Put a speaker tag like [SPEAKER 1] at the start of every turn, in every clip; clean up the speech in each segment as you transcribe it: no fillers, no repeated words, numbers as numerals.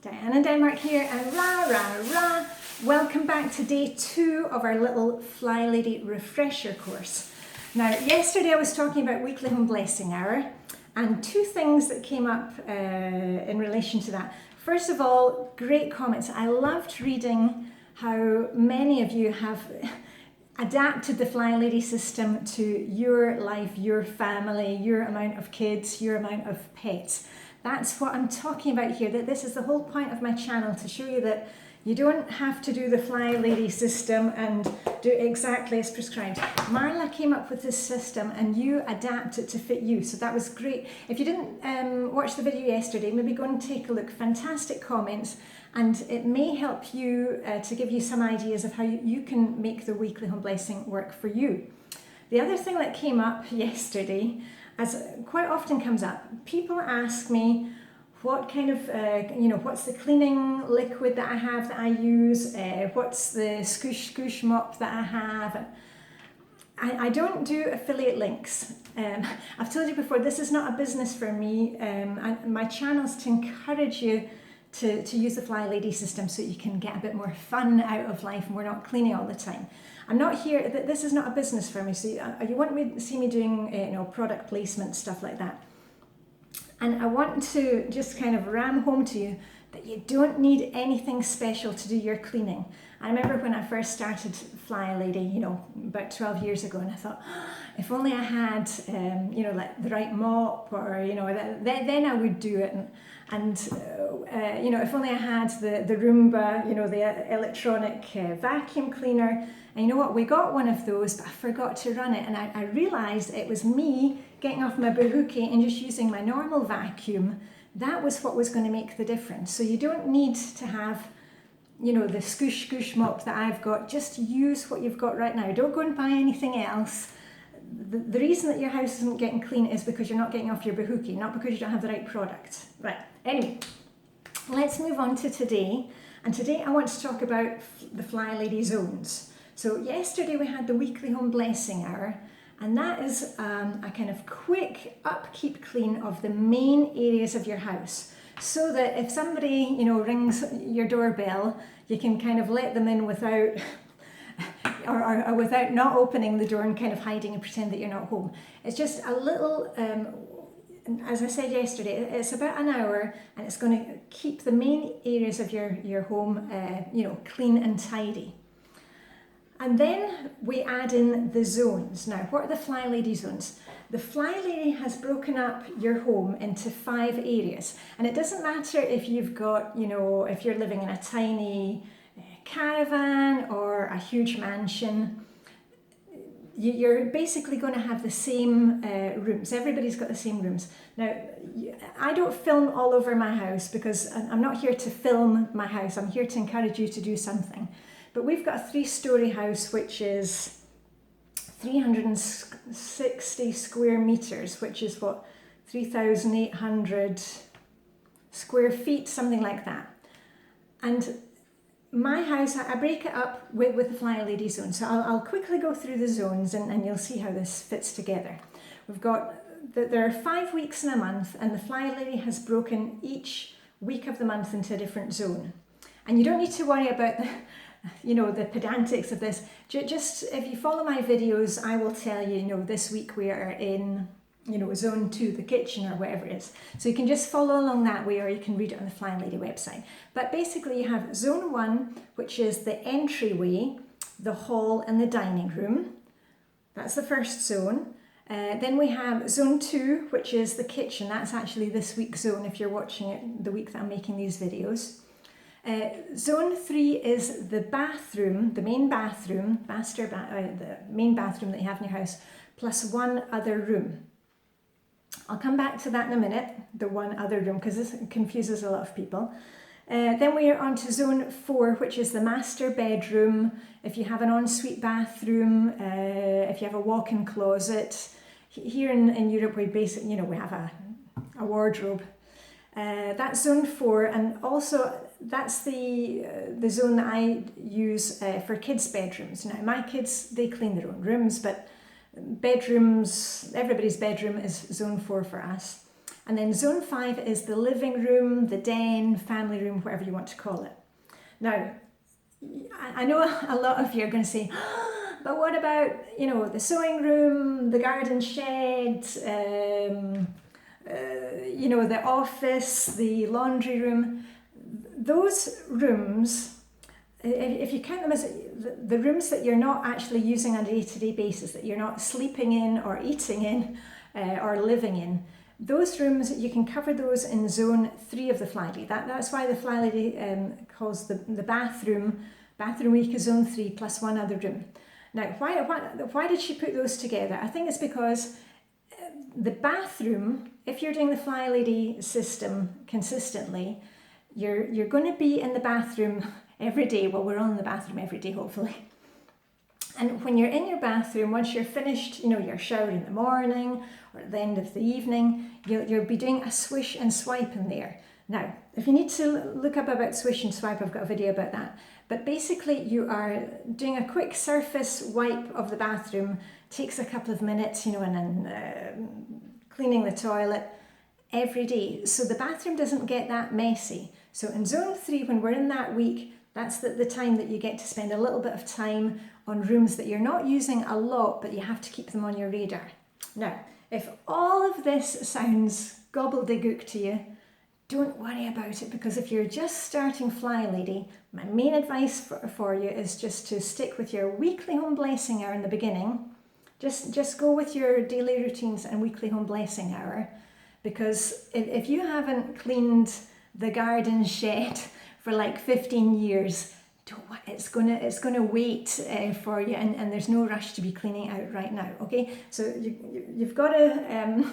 [SPEAKER 1] Diane in Denmark here, and rah, rah, rah. Welcome back to day 2 of our little Flylady Refresher Course. Now, yesterday I was talking about weekly home blessing hour, and 2 things that came up in relation to that. First of all, great comments. I loved reading how many of you have adapted the Flylady system to your life, your family, your amount of kids, your amount of pets. That's what I'm talking about here, that this is the whole point of my channel, to show you that you don't have to do the Flylady system and do exactly as prescribed. Marla came up with this system and you adapt it to fit you, so that was great. If you didn't watch the video yesterday, maybe go and take a look. Fantastic comments, and it may help you to give you some ideas of how you can make the weekly home blessing work for you. The other thing that came up yesterday, as quite often comes up, people ask me what kind of, what's the cleaning liquid that I have that I use, what's the scoosh scoosh mop that I have. I don't do affiliate links. I've told you before, this is not a business for me. And my channel is to encourage you to use the Flylady system so you can get a bit more fun out of life and we're not cleaning all the time. I'm not here, this is not a business for me, so you want me to see me doing product placement, stuff like that. And I want to just kind of ram home to you that you don't need anything special to do your cleaning. I remember when I first started Flylady, about 12 years ago, and I thought, if only I had, like the right mop, or, then I would do it. And if only I had the Roomba, the electronic vacuum cleaner. And you know what, we got one of those, but I forgot to run it. And I realized it was me getting off my bahookie and just using my normal vacuum. That was what was going to make the difference. So you don't need to have, the scoosh scoosh mop that I've got. Just use what you've got right now. Don't go and buy anything else. The reason that your house isn't getting clean is because you're not getting off your bahookie, not because you don't have the right product. Right, anyway, let's move on to today. And today I want to talk about the Flylady Zones. So yesterday we had the weekly home blessing hour, and that is a kind of quick upkeep clean of the main areas of your house, so that if somebody rings your doorbell, you can kind of let them in without or without not opening the door and kind of hiding and pretend that you're not home. It's just a little, as I said yesterday, it's about an hour, and it's going to keep the main areas of your home clean and tidy. And then we add in the zones. Now, what are the Flylady zones? The Flylady has broken up your home into 5 areas. And it doesn't matter if you've got, if you're living in a tiny caravan or a huge mansion. You're basically going to have the same rooms. Everybody's got the same rooms. Now, I don't film all over my house because I'm not here to film my house. I'm here to encourage you to do something. But we've got a 3-story house, which is 360 square meters, which is what, 3,800 square feet, something like that. And my house, I break it up with the Flylady zone. So I'll quickly go through the zones and you'll see how this fits together. We've got, there are 5 weeks in a month, and the Flylady has broken each week of the month into a different zone. And you don't need to worry about the pedantics of this. Just if you follow my videos, I will tell you, this week we are in, zone 2, the kitchen, or whatever it is. So you can just follow along that way, or you can read it on the Flylady website. But basically you have zone 1, which is the entryway, the hall, and the dining room. That's the first zone. Then we have zone 2, which is the kitchen. That's actually this week's zone if you're watching it the week that I'm making these videos. Zone 3 is the bathroom, the main bathroom, the main bathroom that you have in your house, plus 1 other room. I'll come back to that in a minute, the 1 other room, because this confuses a lot of people. Then we are on to zone 4, which is the master bedroom. If you have an ensuite bathroom, if you have a walk-in closet. Here in Europe, we basically, we have a wardrobe. That's zone 4, and also that's the zone that I use for kids' bedrooms. Now, my kids, they clean their own rooms, but bedrooms, everybody's bedroom is zone 4 for us. And then zone 5 is the living room, the den, family room, whatever you want to call it. Now, I know a lot of you are going to say, but what about, you know, the sewing room, the garden shed, you know, the office, the laundry room. Those rooms, if you count them as the rooms that you're not actually using on a day-to-day basis, that you're not sleeping in or eating in or living in, those rooms, you can cover those in zone 3 of the Flylady. That's why the Flylady calls the bathroom week is zone 3 plus one other room. Now, why did she put those together? I think it's because the bathroom, if you're doing the Flylady system consistently, you're going to be in the bathroom every day. Well, we're all in the bathroom every day, hopefully. And when you're in your bathroom, once you're finished, you know, your shower in the morning or at the end of the evening, you'll be doing a swish and swipe in there. Now, if you need to look up about swish and swipe, I've got a video about that. But basically, you are doing a quick surface wipe of the bathroom. Takes a couple of minutes, you know, and then cleaning the toilet every day. So the bathroom doesn't get that messy. So in zone 3, when we're in that week, that's the time that you get to spend a little bit of time on rooms that you're not using a lot, but you have to keep them on your radar. Now, if all of this sounds gobbledygook to you, don't worry about it, because if you're just starting Flylady, my main advice for you is just to stick with your weekly home blessing hour in the beginning. Just go with your daily routines and weekly home blessing hour, because if you haven't cleaned the garden shed for like 15 years, it's gonna wait for you, and there's no rush to be cleaning out right now. Okay, so you've got to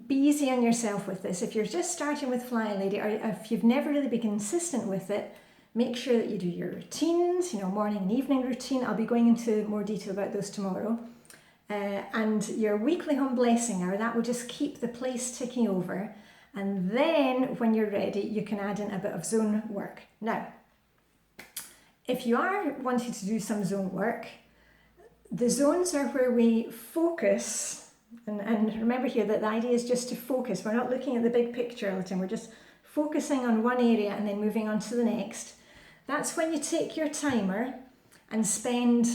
[SPEAKER 1] be easy on yourself with this. If you're just starting with Flylady, or if you've never really been consistent with it, make sure that you do your routines, you know, morning and evening routine. I'll be going into more detail about those tomorrow. And your weekly home blessing hour, that will just keep the place ticking over. And then when you're ready, you can add in a bit of zone work. Now, if you are wanting to do some zone work, the zones are where we focus. And remember here that the idea is just to focus. We're not looking at the big picture all the time. We're just focusing on one area and then moving on to the next. That's when you take your timer and spend,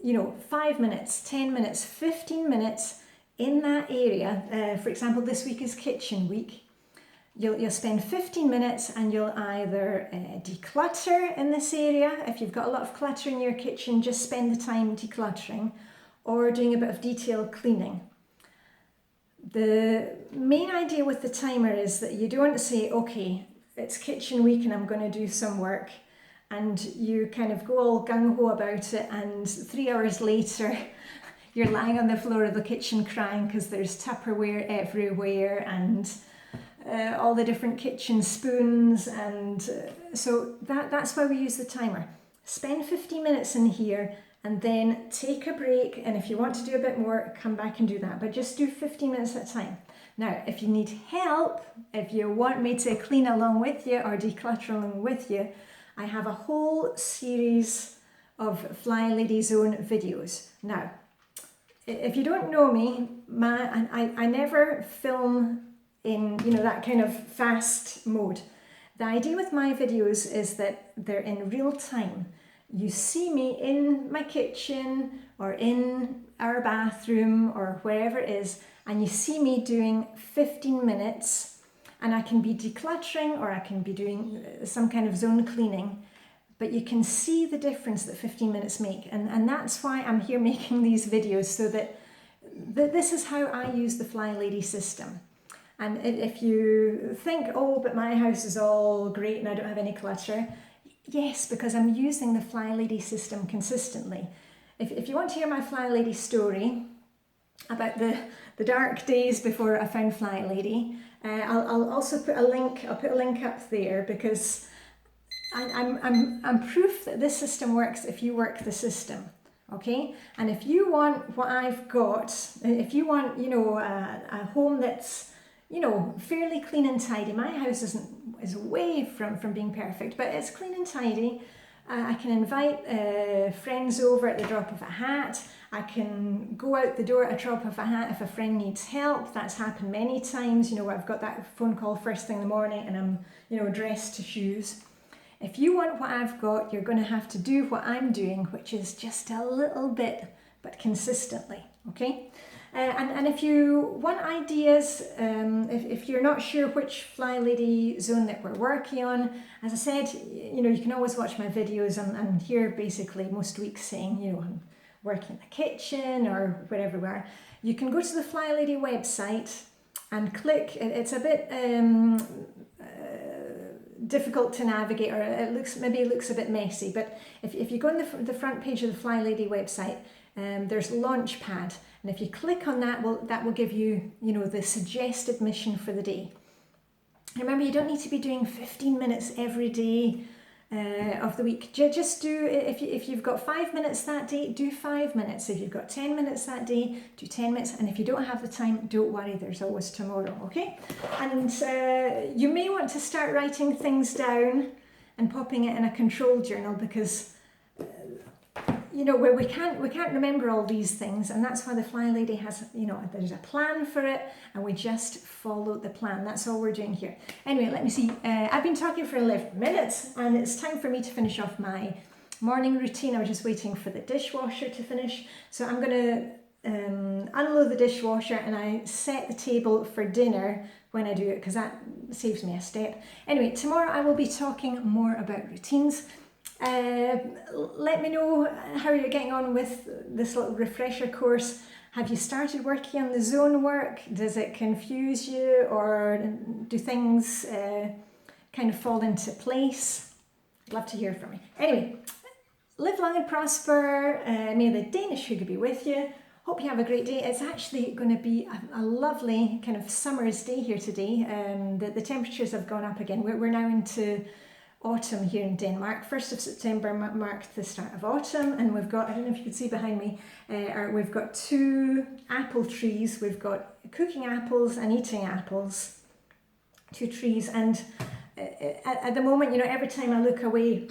[SPEAKER 1] you know, 5 minutes, 10 minutes, 15 minutes in that area. For example, this week is kitchen week. You'll spend 15 minutes and you'll either declutter in this area. If you've got a lot of clutter in your kitchen, just spend the time decluttering, or doing a bit of detailed cleaning. The main idea with the timer is that you don't say, okay, it's kitchen week and I'm going to do some work, and you kind of go all gung-ho about it, and 3 hours later you're lying on the floor of the kitchen crying because there's Tupperware everywhere and all the different kitchen spoons, and so that's why we use the timer. Spend 15 minutes in here and then take a break, and if you want to do a bit more, come back and do that, but just do 15 minutes at a time. Now, if you need help, if you want me to clean along with you or declutter along with you, I have a whole series of Flylady Zone videos. Now, if you don't know me, I never film in, you know, that kind of fast mode. The idea with my videos is that they're in real time. You see me in my kitchen or in our bathroom or wherever it is, and you see me doing 15 minutes, and I can be decluttering or I can be doing some kind of zone cleaning, but you can see the difference that 15 minutes make. And that's why I'm here making these videos, so that this is how I use the Flylady system. And if you think, oh, but my house is all great and I don't have any clutter, yes, because I'm using the Flylady system consistently. If you want to hear my Flylady story about the dark days before I found Flylady, I'll also put a link. I'll put a link up there, because I'm proof that this system works if you work the system. Okay, and if you want what I've got, if you want, you know, a home that's, you know, fairly clean and tidy. My house is way from being perfect, but it's clean and tidy. I can invite friends over at the drop of a hat. I can go out the door at a drop of a hat if a friend needs help. That's happened many times, you know, where I've got that phone call first thing in the morning and I'm, you know, dressed to shoes. If you want what I've got, you're going to have to do what I'm doing, which is just a little bit, but consistently, okay? And if you want ideas, if you're not sure which Flylady zone that we're working on, as I said, you know, you can always watch my videos. I'm here basically most weeks saying, you know, I'm working in the kitchen or wherever we are. You can go to the Flylady website and click. It's a bit difficult to navigate, or it looks a bit messy, but if you go on the front page of the Flylady website, there's Launchpad, and if you click on that, that will give you, you know, the suggested mission for the day. Remember, you don't need to be doing 15 minutes every day of the week. Just do, if you've got 5 minutes that day, do 5 minutes. If you've got 10 minutes that day, do 10 minutes. And if you don't have the time, don't worry, there's always tomorrow, okay? And you may want to start writing things down and popping it in a control journal, because you know, where we can't remember all these things, and that's why the Flylady has, you know, there's a plan for it, and we just follow the plan. That's all we're doing here. Anyway, let me see. I've been talking for 11 minutes, and it's time for me to finish off my morning routine. I was just waiting for the dishwasher to finish, so I'm going to unload the dishwasher, and I set the table for dinner when I do it, because that saves me a step. Anyway, tomorrow I will be talking more about routines. Let me know how you're getting on with this little refresher course. Have you started working on the zone work? Does it confuse you, or do things kind of fall into place? I'd love to hear from you. Anyway, live long and prosper. May the Danish hygge be with you. Hope you have a great day. It's actually going to be a lovely kind of summer's day here today. The temperatures have gone up again. We're now into autumn here in Denmark. 1st of September marked the start of autumn, and we've got, I don't know if you can see behind me, we've got 2 apple trees. We've got cooking apples and eating apples, 2 trees, and at the moment, you know, every time I look away,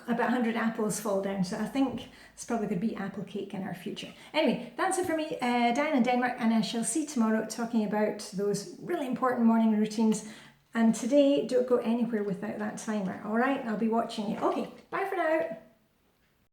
[SPEAKER 1] about 100 apples fall down. So I think it's probably going to be apple cake in our future. Anyway, that's it for me, Diane in Denmark, and I shall see you tomorrow talking about those really important morning routines. And today, don't go anywhere without that timer, all right? I'll be watching you. Okay, bye for now.